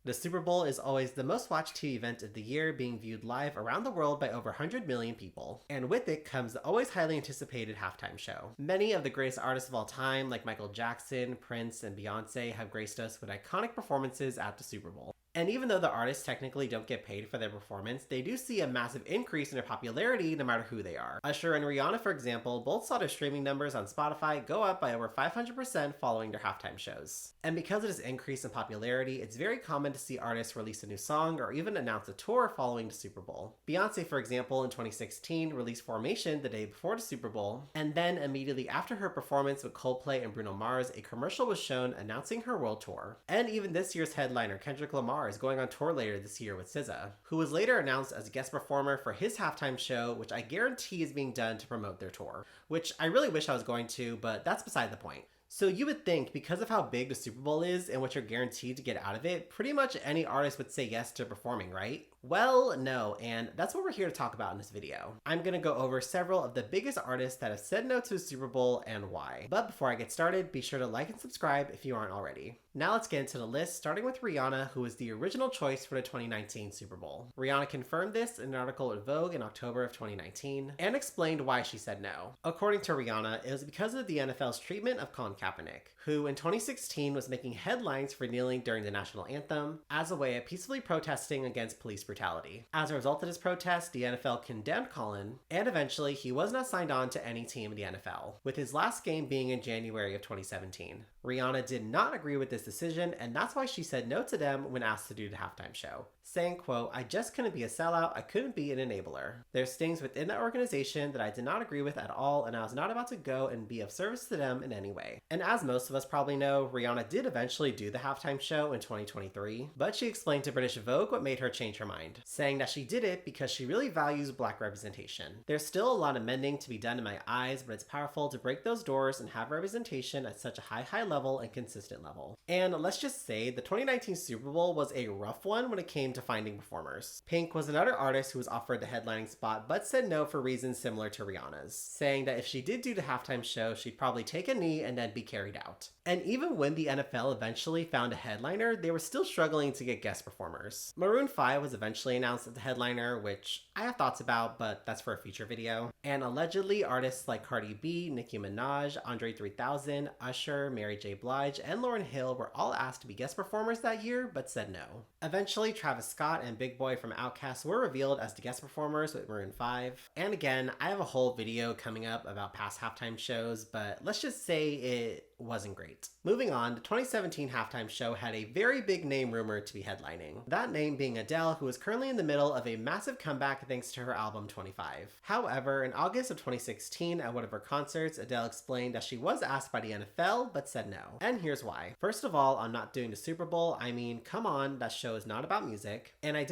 The Super Bowl is always the most watched TV event of the year, being viewed live around the world by over 100 million people. And with it comes the always highly anticipated halftime show. Many of the greatest artists of all time, like Michael Jackson, Prince, and Beyonce, have graced us with iconic performances at the Super Bowl. And even though the artists technically don't get paid for their performance, they do see a massive increase in their popularity no matter who they are. Usher and Rihanna, for example, both saw their streaming numbers on Spotify go up by over 500% following their halftime shows. And because of this increase in popularity, it's very common to see artists release a new song or even announce a tour following the Super Bowl. Beyonce, for example, in 2016 released Formation the day before the Super Bowl, and then immediately after her performance with Coldplay and Bruno Mars, a commercial was shown announcing her world tour. And even this year's headliner, Kendrick Lamar, is going on tour later this year with SZA, who was later announced as a guest performer for his halftime show, which I guarantee is being done to promote their tour, which I really wish I was going to, but that's beside the point. So you would think, because of how big the Super Bowl is and what you're guaranteed to get out of it, pretty much any artist would say yes to performing, right? Well, no, and that's what we're here to talk about in this video. I'm gonna go over several of the biggest artists that have said no to the Super Bowl and why. But before I get started, be sure to like and subscribe if you aren't already. Now let's get into the list, starting with Rihanna, who was the original choice for the 2019 Super Bowl. Rihanna confirmed this in an article in Vogue in October of 2019, and explained why she said no. According to Rihanna, it was because of the NFL's treatment of Colin Kaepernick, who in 2016 was making headlines for kneeling during the national anthem as a way of peacefully protesting against police brutality. As a result of this protest, the NFL condemned Colin, and eventually he was not signed on to any team in the NFL, with his last game being in January of 2017. Rihanna did not agree with this decision, and that's why she said no to them when asked to do the halftime show, saying, quote, "I just couldn't be a sellout, I couldn't be an enabler. There's things within the organization that I did not agree with at all, and I was not about to go and be of service to them in any way." And as most of us probably know, Rihanna did eventually do the halftime show in 2023, but she explained to British Vogue what made her change her mind, saying that she did it because she really values Black representation. There's still a lot of mending to be done in my eyes, but it's powerful to break those doors and have representation at such a high level and consistent level. And let's just say the 2019 Super Bowl was a rough one when it came to finding performers. Pink was another artist who was offered the headlining spot but said no for reasons similar to Rihanna's, saying that if she did do the halftime show, she'd probably take a knee and then be carried out. And even when the NFL eventually found a headliner, they were still struggling to get guest performers. Maroon 5 was eventually announced as the headliner, which I have thoughts about, but that's for a future video. And allegedly, artists like Cardi B, Nicki Minaj, Andre 3000, Usher, Mary J. Blige, and Lauryn Hill were all asked to be guest performers that year, but said no. Eventually, Travis Scott and Big Boy from Outkast were revealed as the guest performers with Maroon 5. And again, I have a whole video coming up about past halftime shows, but let's just say it wasn't great. Moving on, the 2017 halftime show had a very big name rumored to be headlining. That name being Adele, who is currently in the middle of a massive comeback thanks to her album 25. However, in August of 2016, at one of her concerts, Adele explained that she was asked by the NFL, but said no. And here's why. First of all, I'm not doing the Super Bowl. I mean, come on, that show is not about music. And I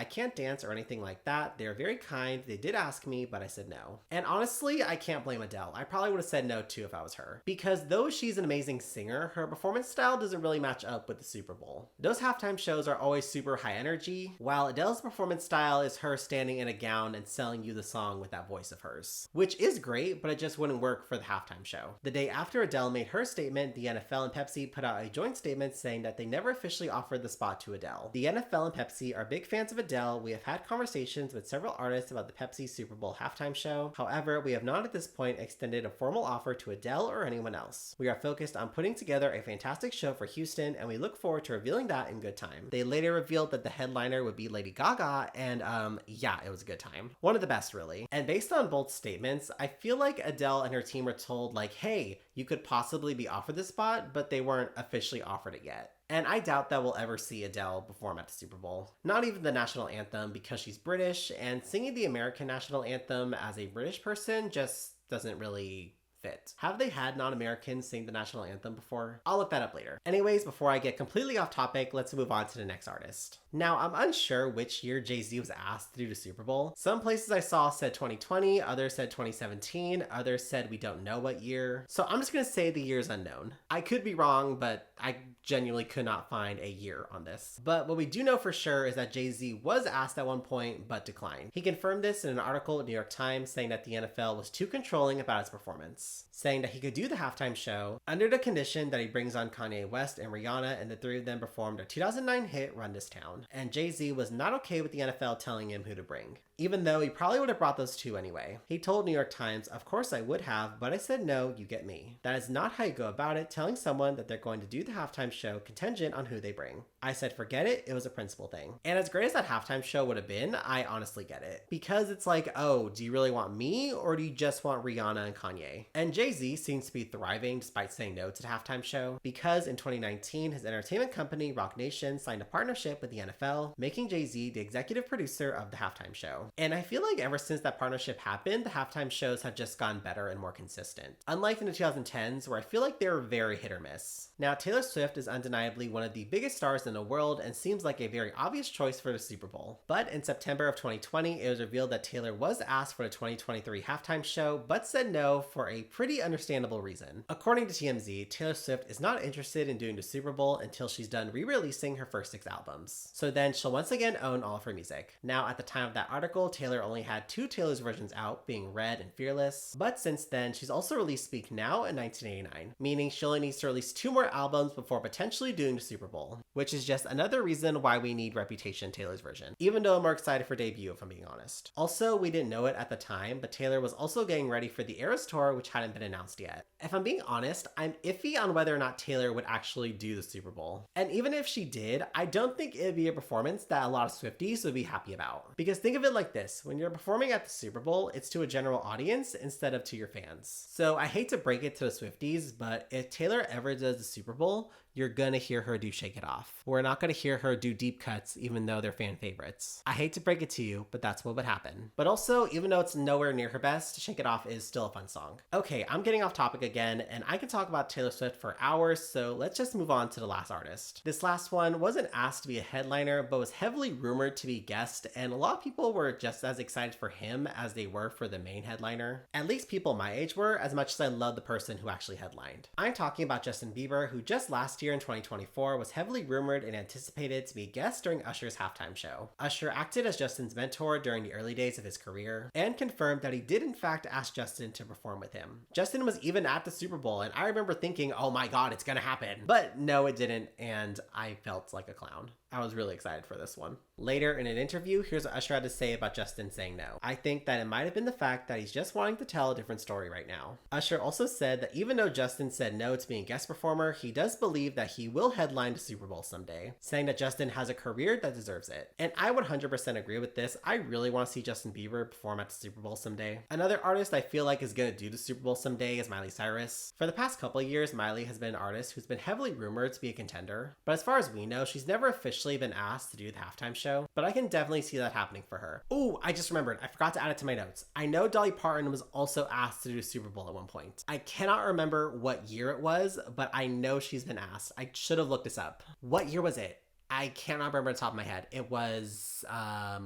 can't dance or anything like that. They're very kind. They did ask me, but I said no. And honestly, I can't blame Adele. I probably would have said no too if I was her. Because though she's an amazing singer, her performance style doesn't really match up with the Super Bowl. Those halftime shows are always super high energy, while Adele's performance style is her standing in a gown and selling you the song with that voice of hers. Which is great, but it just wouldn't work for the halftime show. The day after Adele made her statement, the NFL and Pepsi put out a joint statement saying that they never officially offered the spot to Adele. The NFL and Pepsi are big fans of Adele. We have had conversations with several artists about the Pepsi Super Bowl halftime show. However, we have not at this point extended a formal offer to Adele or anyone else. We are focused on putting together a fantastic show for Houston, and we look forward to revealing that in good time. They later revealed that the headliner would be Lady Gaga, and yeah, it was a good time. One of the best, really. And based on both statements, I feel like Adele and her team were told, like, hey, you could possibly be offered the spot, but they weren't officially offered it yet. And I doubt that we'll ever see Adele perform at the Super Bowl. Not even the national anthem, because she's British, and singing the American national anthem as a British person just doesn't really fit. Have they had non-Americans sing the national anthem before? I'll look that up later. Anyways, before I get completely off topic, let's move on to the next artist. Now, I'm unsure which year Jay-Z was asked to do the Super Bowl. Some places I saw said 2020, others said 2017, others said we don't know what year. So I'm just gonna say the year's unknown. I could be wrong, but I genuinely could not find a year on this. But what we do know for sure is that Jay-Z was asked at one point, but declined. He confirmed this in an article at New York Times saying that the NFL was too controlling about his performance. Sports, saying that he could do the halftime show under the condition that he brings on Kanye West and Rihanna, and the three of them performed their 2009 hit Run This Town. And Jay-Z was not okay with the NFL telling him who to bring, even though he probably would have brought those two anyway. He told New York Times, "Of course I would have, but I said no, you get me. That is not how you go about it, telling someone that they're going to do the halftime show contingent on who they bring. I said forget it was a principle thing." And as great as that halftime show would have been, I honestly get it. Because it's like, oh, do you really want me, or do you just want Rihanna and Kanye? And Jay-Z seems to be thriving despite saying no to the halftime show, because in 2019, his entertainment company, Roc Nation, signed a partnership with the NFL, making Jay-Z the executive producer of the halftime show. And I feel like ever since that partnership happened, the halftime shows have just gotten better and more consistent. Unlike in the 2010s, where I feel like they were very hit or miss. Now, Taylor Swift is undeniably one of the biggest stars in the world and seems like a very obvious choice for the Super Bowl. But in September of 2020, it was revealed that Taylor was asked for the 2023 halftime show, but said no for a pretty understandable reason. According to TMZ, Taylor Swift is not interested in doing the Super Bowl until she's done re-releasing her first 6 albums. So then she'll once again own all of her music. Now, at the time of that article, Taylor only had 2 Taylor's versions out, being Red and Fearless, but since then, she's also released Speak Now in 1989, meaning she only needs to release 2 more albums before potentially doing the Super Bowl, which is just another reason why we need Reputation Taylor's version, even though I'm more excited for debut if I'm being honest. Also, we didn't know it at the time, but Taylor was also getting ready for the Eras Tour, which hadn't been announced yet. If I'm being honest, I'm iffy on whether or not Taylor would actually do the Super Bowl. And even if she did, I don't think it'd be a performance that a lot of Swifties would be happy about. Because think of it like this, when you're performing at the Super Bowl, it's to a general audience instead of to your fans. So I hate to break it to the Swifties, but if Taylor ever does the Super Bowl, you're gonna hear her do Shake It Off. We're not gonna hear her do deep cuts, even though they're fan favorites. I hate to break it to you, but that's what would happen. But also, even though it's nowhere near her best, Shake It Off is still a fun song. Okay, I'm getting off topic again, and I can talk about Taylor Swift for hours, so let's just move on to the last artist. This last one wasn't asked to be a headliner, but was heavily rumored to be guest, and a lot of people were just as excited for him as they were for the main headliner. At least people my age were, as much as I love the person who actually headlined. I'm talking about Justin Bieber, who just last year in 2024 was heavily rumored and anticipated to be a guest during Usher's halftime show. Usher acted as Justin's mentor during the early days of his career and confirmed that he did in fact ask Justin to perform with him. Justin was even at the Super Bowl, and I remember thinking, oh my god, it's gonna happen. But no, it didn't, and I felt like a clown. I was really excited for this one. Later in an interview, here's what Usher had to say about Justin saying no. "I think that it might have been the fact that he's just wanting to tell a different story right now." Usher also said that even though Justin said no to being a guest performer, he does believe that he will headline the Super Bowl someday, saying that Justin has a career that deserves it. And I would 100% agree with this. I really want to see Justin Bieber perform at the Super Bowl someday. Another artist I feel like is gonna do the Super Bowl someday is Miley Cyrus. For the past couple of years, Miley has been an artist who's been heavily rumored to be a contender, but as far as we know, she's never officially been asked to do the halftime show, but I can definitely see that happening for her. Oh, I just remembered, I forgot to add it to my notes. I know Dolly Parton was also asked to do Super Bowl at one point. I cannot remember what year it was, but I know she's been asked. I should have looked this up. What year was it? I cannot remember on the top of my head. It was, let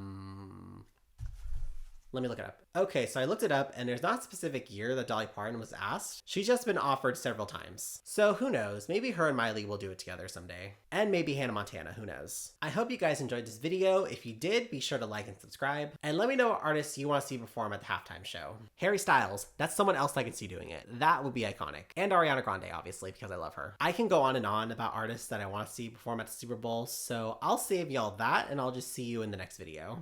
me look it up. Okay, so I looked it up, and there's not a specific year that Dolly Parton was asked. She's just been offered several times. So who knows? Maybe her and Miley will do it together someday. And maybe Hannah Montana, who knows? I hope you guys enjoyed this video. If you did, be sure to like and subscribe. And let me know what artists you want to see perform at the halftime show. Harry Styles, that's someone else I can see doing it. That would be iconic. And Ariana Grande, obviously, because I love her. I can go on and on about artists that I want to see perform at the Super Bowl, so I'll save y'all that, and I'll just see you in the next video.